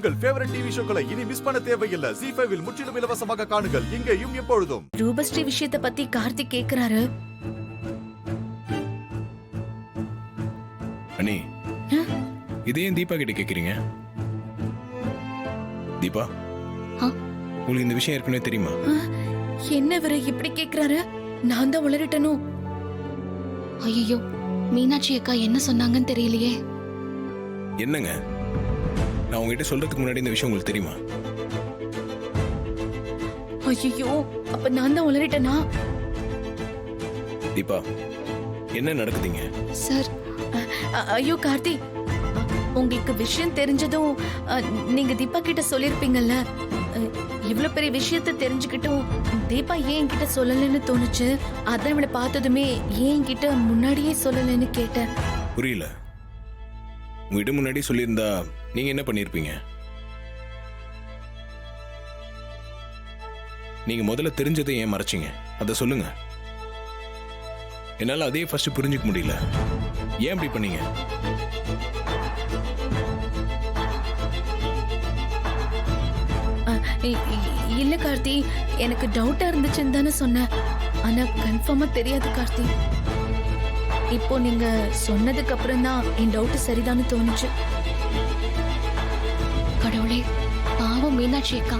உங்கள் favourite TV ஷோக்களை இனி miss பண்ண தேவையில்லை. ZEE5 இல் முற்றிலும் இலவசமாக காணுங்கள், இங்கேயும் எப்பொழுதும். ரூபஸ்ரீ விஷயத்தை பத்தி கார்த்திக் கேக்குறாரு. அண்ணி, இதையும் தீபா கிட்ட கேக்குறீங்க? தீபா, உங்களுக்கு இந்த விஷயம் ஏற்கனவே தெரியுமா? என்ன இவரு இப்படி கேக்குறாரு? நான் தான் உளறிட்டனும். ஐயோ, மீனாட்சி அக்கா என்ன சொன்னாங்கன்னு தெரியலையே. என்னங்க, நான் உங்ககிட்ட சொல்றதுக்கு முன்னாடி இந்த விஷயம் உங்களுக்கு தெரியுமா? ஐயோ, அப்ப நான் தான் உளறிட்டனா? தீபா, என்ன நடக்குதுங்க? சார், ஐயோ கார்த்தி, உங்களுக்கு விஷயம் தெரிஞ்சதும் நீங்க தீபா கிட்ட சொல்லிருப்பீங்கல்ல. இவ்வளவு பெரிய விஷயத்தை தெரிஞ்சுக்கிட்டும் தீபா ஏன் என்கிட்ட சொல்லலன்னு தோணுச்சு. அதான் இவளை பார்த்ததுமே ஏன் என்கிட்ட முன்னாடியே சொல்லலன்னு கேட்டேன். புரியல. உங்ககிட்ட முன்னாடி சொல்லியிருந்தா நீங்க என்ன பண்ணிருப்பீங்க? நீங்க முதல்ல தெரிஞ்சதை ஏன் மறைச்சிங்க? அதை சொல்லுங்க. என்னால அதே ஃபர்ஸ்ட் புரிஞ்சுக்க முடியல. ஏன் அப்படி பண்ணீங்க? இல்ல கார்த்தி, எனக்கு டவுட்டா இருந்துச்சுன்னு தானே சொன்னேன். ஆனா கன்ஃபார்மா தெரியாது கார்த்தி. இப்போ நீங்க சொன்னதுக்கு அப்புறம் தான் என் டவுட் சரிதான்னு தோணுச்சு. கடவுளே, பாவம் மீனாட்சி அக்கா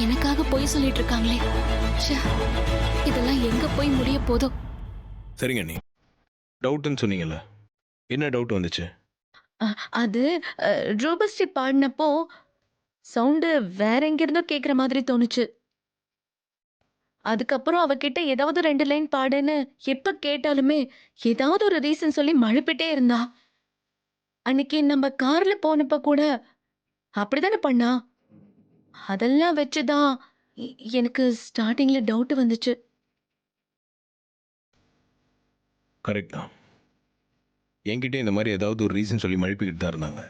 எனக்காக போய் சொல்லிட்டு இருக்காங்களே. இதெல்லாம் எங்க போய் முடிய போதோ. சரிங்க நீ டவுட்னு சொன்னீங்கல்ல, என்ன டவுட் வந்துச்சு? அது ரூபஸ்ரீ பாடினப்போ சவுண்டு வேற எங்க இருந்தோ கேக்குற மாதிரி தோணுச்சு. அதுக்கப்புறம் அவகிட்ட ஏதாவது 2 லைன் பாடுன்னு எப்ப கேட்டாலுமே ஏதாவது ஒரு ரீசன் சொல்லி மழுப்பிட்டே இருந்தா. அன்னைக்கு நம்ம கார்ல போனப்ப கூட அப்படிதானே பண்ணா. அதெல்லாம் வச்சுதான் எனக்கு ஸ்டார்டிங்ல டவுட் வந்துச்சு. கரெக்ட் தான். என்கிட்ட இந்த மாதிரி ஏதாவது ஒரு ரீசன் சொல்லி மழுப்பிக்கிட்டு தான் இருந்தாங்க.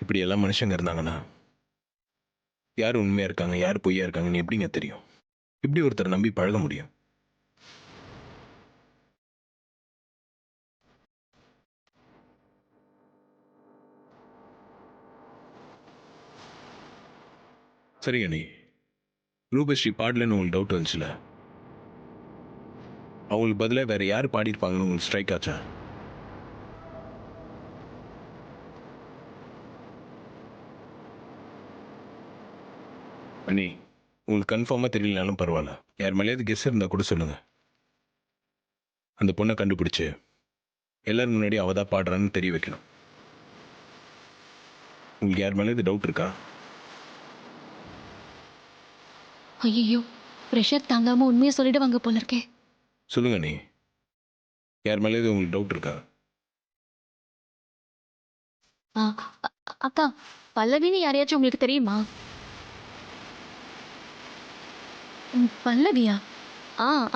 இப்படி எல்லாம் மனுஷங்க இருந்தாங்கன்னா யார் உண்மையா இருக்காங்க யார் பொய்யா இருக்காங்கன்னு எப்படிங்க தெரியும்? இப்படி ஒருத்தரை நம்பி பழக முடியும்? சரிங்க நீ ரூபஸ்ரீ பாடலன்னு உங்களுக்கு டவுட் வந்துச்சுல, அவங்களுக்கு பதிலாக வேற யார் பாடியிருப்பாங்கன்னு உங்களுக்கு ஸ்ட்ரைக் ஆச்சா? அண்ணி, உங்களுக்கு கன்ஃபார்மாக தெரியலனாலும் பரவாயில்ல, யார் மேலேயாவது கெஸ் இருந்தால் கூட சொல்லுங்க. அந்த பொண்ணை கண்டுபிடிச்சு எல்லாரும் முன்னாடி அவ தான் பாடுறான்னு தெரிய வைக்கணும். உங்களுக்கு யார் மேலேயாவது டவுட் இருக்கா? ஐயோ, ப்ரெஷர் தாங்காம உண்மையை சொல்லிடுவாங்க போல இருக்கே. சொல்லுங்க நீ, யார் மேலேயாவது உங்களுக்கு டவுட் இருக்கா? அக்கா, பல்லவின்னு யாரையாச்சும் உங்களுக்கு தெரியுமா? பல்லவியா?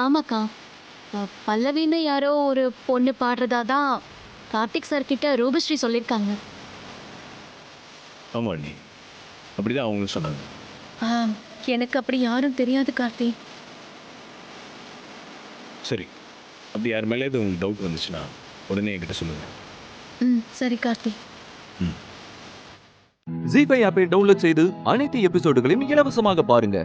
ஆமாக்கா. பல்லவின்னு யாரோ ஒரு பொண்ணு பாடுறதா தான் கார்த்திக் சார் கிட்ட ரூபஸ்ரீ சொல்லியிருக்காங்க. ஆமா அண்ணி, அப்படிதான் அவங்க சொன்னாங்க. எனக்கு அப்படி யாரும் தெரியாது கார்த்தி. சரி, அப்படி யார் மேலேயாவது உங்களுக்கு டவுட் வந்துச்சுன்னா உடனே என்கிட்ட சொல்லுங்க. சரி கார்த்தி. ZEE5 ஆப்பை டவுன்லோட் செய்து அனைத்து எபிசோடுகளையும் இலவசமாக பாருங்க.